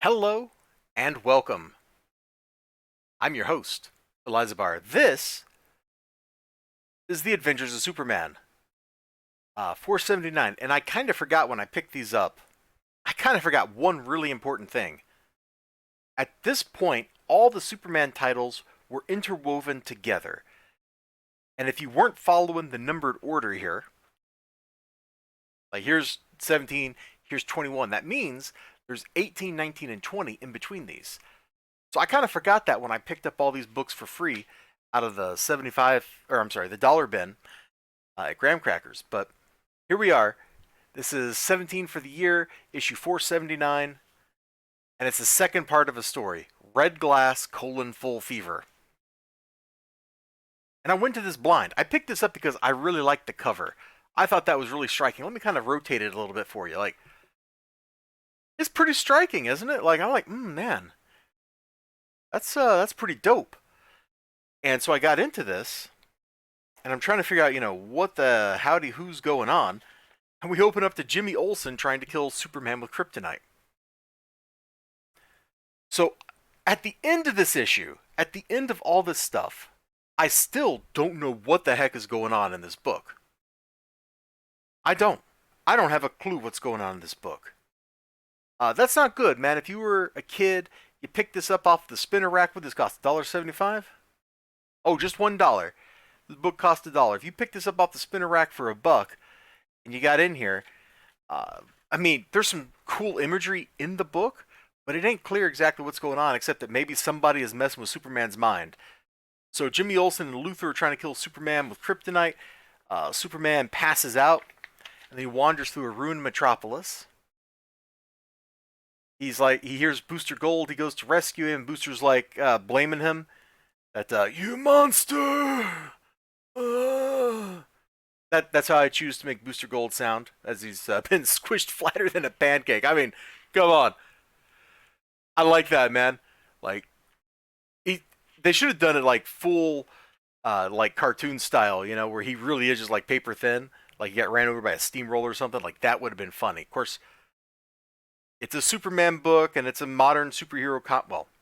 Hello and welcome. I'm your host, Elizibar. This is The Adventures of Superman, 479. And I kind of forgot when I picked these up. I kind of forgot one really important thing. At this point, all the Superman titles were interwoven together. And if you weren't following the numbered order here, like here's 17, here's 21, that means there's 18, 19, and 20 in between these. So I kind of forgot that when I picked up all these books for free out of the 75, or I'm sorry, the dollar bin at Graham Crackers. But here we are. This is 17 for the year, issue 479, and it's the second part of a story, Red Glass: Full Fever. And I went to this blind. I picked this up because I really liked the cover. I thought that was really striking. Let me kind of rotate it a little bit for you. Like, it's pretty striking, isn't it? Like, I'm like, man, that's pretty dope. And so I got into this, and I'm trying to figure out, what the howdy who's going on. And we open up to Jimmy Olsen trying to kill Superman with kryptonite. So at the end of this issue, at the end of all this stuff, I still don't know what the heck is going on in this book. I don't. I don't have a clue what's going on in this book. That's not good, man. If you were a kid, you picked this up off the spinner rack. What this cost? $1.75? Oh, just $1. This book cost $1. If you picked this up off the spinner rack for $1 and you got in here, I mean, there's some cool imagery in the book, but it ain't clear exactly what's going on, except that maybe somebody is messing with Superman's mind. So Jimmy Olsen and Luthor are trying to kill Superman with kryptonite. Superman passes out, and then he wanders through a ruined metropolis. He hears Booster Gold. He goes to rescue him. Booster's blaming him that you monster. That's how I choose to make Booster Gold sound, as he's been squished flatter than a pancake. I mean, come on. I like that, man. Like, they should have done it like full, like cartoon style, where he really is just like paper thin, like he got ran over by a steamroller or something. Like that would have been funny. Of course, it's a Superman book, and it's a modern superhero,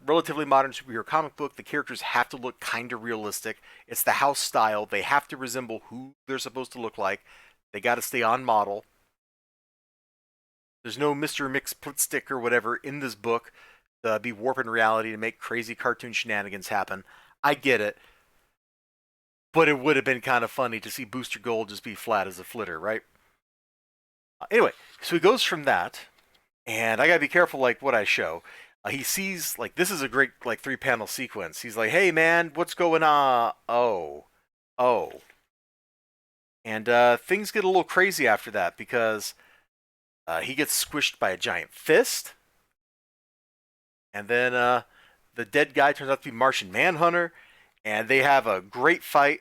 relatively modern superhero comic book. The characters have to look kind of realistic. It's the house style. They have to resemble who they're supposed to look like. They got to stay on model. There's no Mr. Mixplit or whatever in this book to be warping reality to make crazy cartoon shenanigans happen. I get it. But it would have been kind of funny to see Booster Gold just be flat as a flitter, right? Anyway, so he goes from that, and I gotta be careful, like, what I show. He sees, like, this is a great, like, 3-panel sequence. He's like, hey, man, what's going on? Oh. And things get a little crazy after that, because he gets squished by a giant fist. And then the dead guy turns out to be Martian Manhunter, and they have a great fight.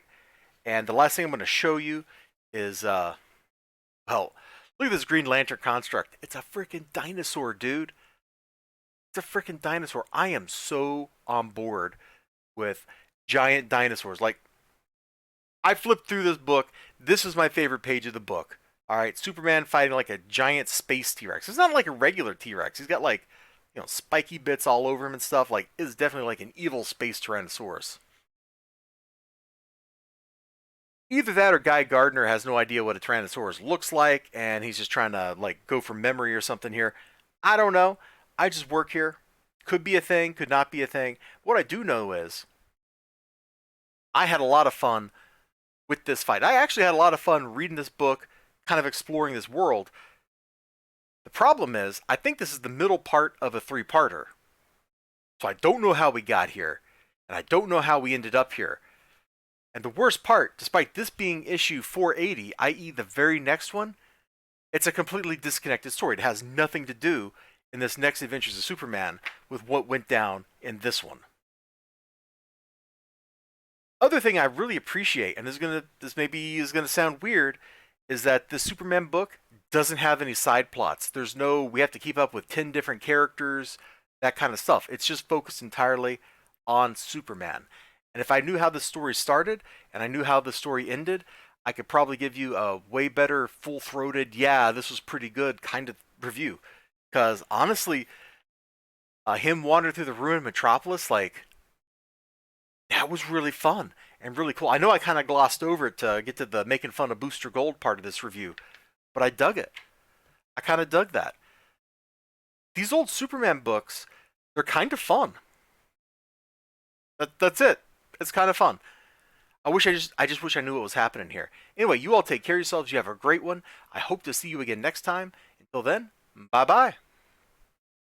And the last thing I'm going to show you is, well, look at this Green Lantern construct. It's a freaking dinosaur, dude. It's a freaking dinosaur. I am so on board with giant dinosaurs. Like, I flipped through this book. This is my favorite page of the book. All right, Superman fighting like a giant space T-Rex. It's not like a regular T-Rex. He's got like, spiky bits all over him and stuff. Like, it's definitely like an evil space Tyrannosaurus. Either that or Guy Gardner has no idea what a Tyrannosaurus looks like, and he's just trying to like go from memory or something here. I don't know. I just work here. Could be a thing, could not be a thing. What I do know is I had a lot of fun with this fight. I actually had a lot of fun reading this book, kind of exploring this world. The problem is, I think this is the middle part of a 3-parter. So I don't know how we got here, and I don't know how we ended up here. And the worst part, despite this being issue 480, i.e. the very next one, it's a completely disconnected story. It has nothing to do in this next Adventures of Superman with what went down in this one. Other thing I really appreciate, and this maybe is gonna sound weird, is that the Superman book doesn't have any side plots. There's no we have to keep up with 10 different characters, that kind of stuff. It's just focused entirely on Superman. And if I knew how the story started and I knew how the story ended, I could probably give you a way better, full-throated, yeah, this was pretty good kind of review. Because honestly, Him wandering through the ruined metropolis, like, that was really fun and really cool. I know I kind of glossed over it to get to the making fun of Booster Gold part of this review, but I dug it. I kind of dug that. These old Superman books, they're kind of fun. That's it. It's kind of fun. I just wish I knew what was happening here. Anyway, you all take care of yourselves. You have a great one. I hope to see you again next time. Until then, bye bye.